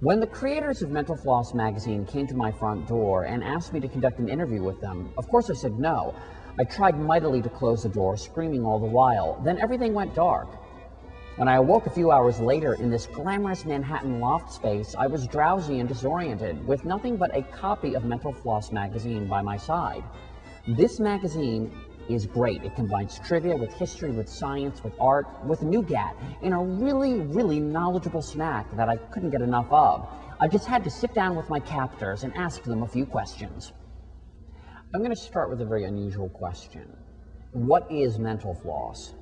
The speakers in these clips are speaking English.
When the creators of Mental Floss magazine came to my front door and asked me to conduct an interview with them, of course I said no. I tried mightily to close the door, screaming all the while. Then everything went dark. When I awoke a few hours later in this glamorous Manhattan loft space, I was drowsy and disoriented, with nothing but a copy of Mental Floss magazine by my side. This magazine is great. It combines trivia with history, with science, with art, with nougat, in a really, really knowledgeable snack that I couldn't get enough of. I just had to sit down with my captors and ask them a few questions. I'm going to start with a very unusual question. What is Mental Floss?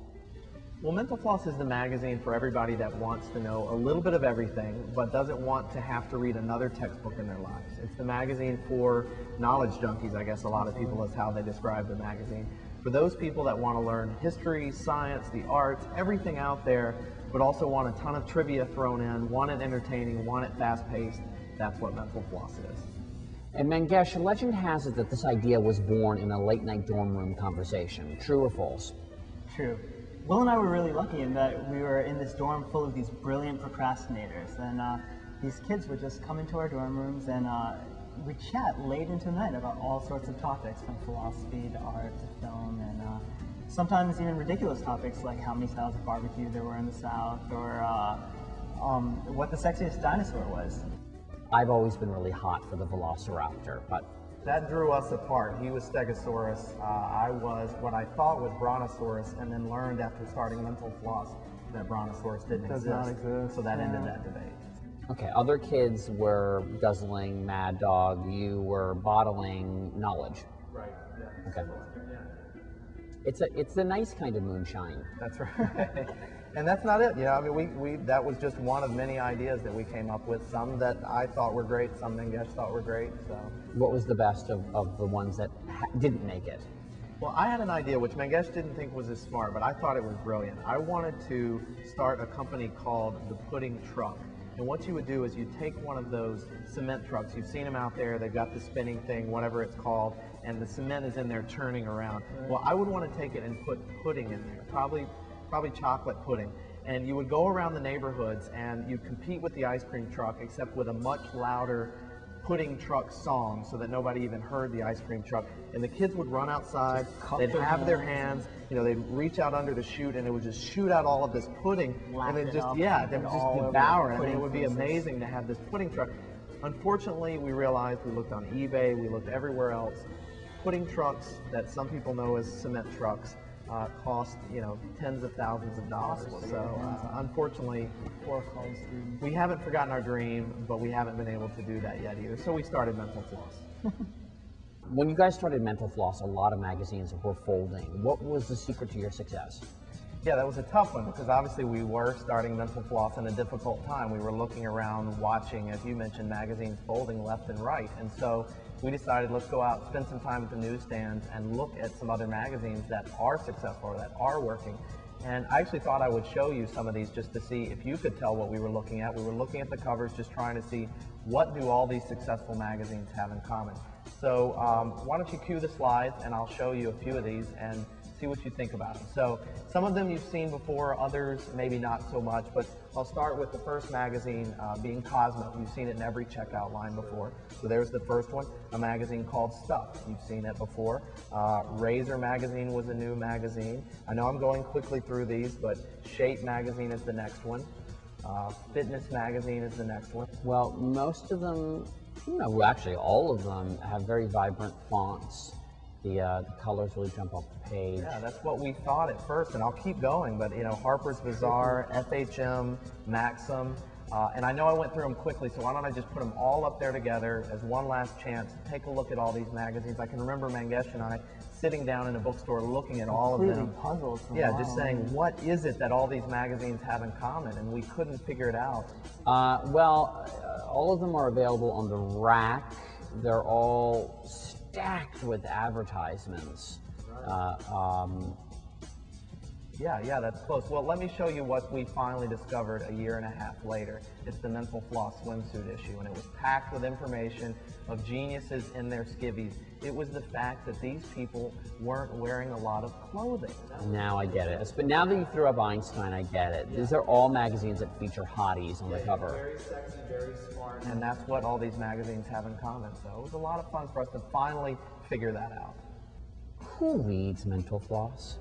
Well, Mental Floss is the magazine for everybody that wants to know a little bit of everything, but doesn't want to have to read another textbook in their lives. It's the magazine for knowledge junkies, I guess a lot of people is how they describe the magazine. For those people that want to learn history, science, the arts, everything out there, but also want a ton of trivia thrown in, want it entertaining, want it fast-paced, that's what Mental Floss is. And Mangesh, legend has it that this idea was born in a late-night dorm room conversation. True or false? True. Will and I were really lucky in that we were in this dorm full of these brilliant procrastinators, and these kids would just come into our dorm rooms and we'd chat late into the night about all sorts of topics, from philosophy to art to film, and sometimes even ridiculous topics like how many styles of barbecue there were in the South, or what the sexiest dinosaur was. I've always been really hot for the Velociraptor, but that drew us apart. He was Stegosaurus. I was what I thought was Brontosaurus, and then learned after starting Mental Floss that Brontosaurus didn't exist. Not exist. So that ended that debate. okay, other kids were guzzling Mad Dog, you were bottling knowledge. Right, yeah. Okay. It's a nice kind of moonshine. That's right. And that's not it. I mean, that was just one of many ideas that we came up with. Some that I thought were great, some Mangesh thought were great. So, what was the best of the ones that didn't make it? Well, I had an idea which Mangesh didn't think was as smart, but I thought it was brilliant. I wanted to start a company called the Pudding Truck. And what you would do is you take one of those cement trucks. You've seen them out there. They've got the spinning thing, whatever it's called, and the cement is in there churning around. Well, I would want to take it and put pudding in there, probably chocolate pudding. And you would go around the neighborhoods and you'd compete with the ice cream truck, except with a much louder pudding truck song, so that nobody even heard the ice cream truck. And the kids would run outside, they'd have their hands, they'd reach out under the chute, and it would just shoot out all of this pudding, and they would just devour it. I mean, it would be amazing to have this pudding truck. Unfortunately, we realized, we looked on eBay, we looked everywhere else, pudding trucks that some people know as cement trucks cost, tens of thousands of dollars. So unfortunately, we haven't forgotten our dream, but we haven't been able to do that yet either. So we started Mental Floss. When you guys started Mental Floss, a lot of magazines were folding. What was the secret to your success? Yeah, that was a tough one, because obviously we were starting Mental Floss in a difficult time. We were looking around, watching, as you mentioned, magazines folding left and right. And so we decided, let's go out, spend some time at the newsstands, and look at some other magazines that are successful, that are working. And I actually thought I would show you some of these just to see if you could tell what we were looking at. We were looking at the covers, just trying to see what do all these successful magazines have in common. So why don't you cue the slides, and I'll show you a few of these and see what you think about them. So some of them you've seen before, others maybe not so much, but I'll start with the first magazine being Cosmo. You've seen it in every checkout line before. So there's the first one, a magazine called Stuff. You've seen it before. Razor magazine was a new magazine. I know I'm going quickly through these, but Shape magazine is the next one. Fitness magazine is the next one. Well, most of them, actually all of them have very vibrant fonts. The colors really jump off the page. Yeah, that's what we thought at first, and I'll keep going, but Harper's Bazaar, FHM, Maxim, and I know I went through them quickly, so why don't I just put them all up there together as one last chance to take a look at all these magazines. I can remember Mangesh and I sitting down in a bookstore looking at all of them. Puzzled. Yeah, just saying, what is it that all these magazines have in common? And we couldn't figure it out. All of them are available on the rack. They're all stacked with advertisements. Yeah, that's close. Well, let me show you what we finally discovered a year and a half later. It's the Mental Floss swimsuit issue, and it was packed with information of geniuses in their skivvies. It was the fact that these people weren't wearing a lot of clothing. Now I get it. But now that you threw up Einstein, I get it. These are all magazines that feature hotties on the cover. Very sexy, very smart. And that's what all these magazines have in common. So it was a lot of fun for us to finally figure that out. Who reads Mental Floss?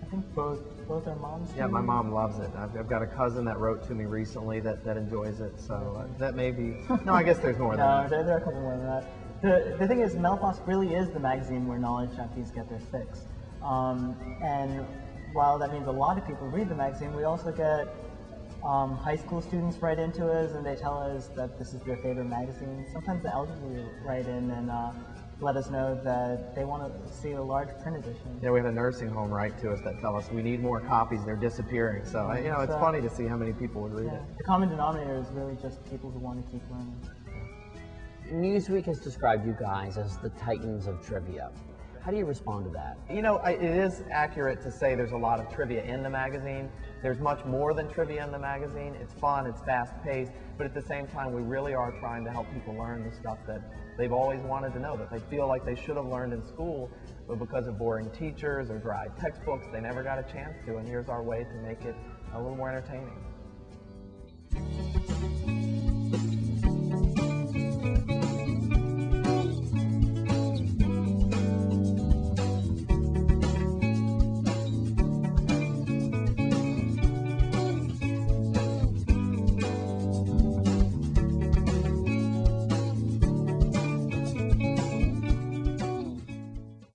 I think both our moms. Yeah, my mom loves it. I've got a cousin that wrote to me recently that enjoys it. So that may be. No, I guess there's more than that. No, there are a couple more than that. The thing is, Mental Floss really is the magazine where knowledge junkies get their fix. And while that means a lot of people read the magazine, we also get high school students write into us and they tell us that this is their favorite magazine. Sometimes the elderly write in and let us know that they want to see a large print edition. Yeah, we had a nursing home write to us that tell us we need more copies, they're disappearing. So, it's funny to see how many people would read it. The common denominator is really just people who want to keep learning. Newsweek has described you guys as the titans of trivia. How do you respond to that? It is accurate to say there's a lot of trivia in the magazine. There's much more than trivia in the magazine. It's fun, it's fast-paced, but at the same time, we really are trying to help people learn the stuff that they've always wanted to know, that they feel like they should have learned in school, but because of boring teachers or dry textbooks, they never got a chance to, and here's our way to make it a little more entertaining.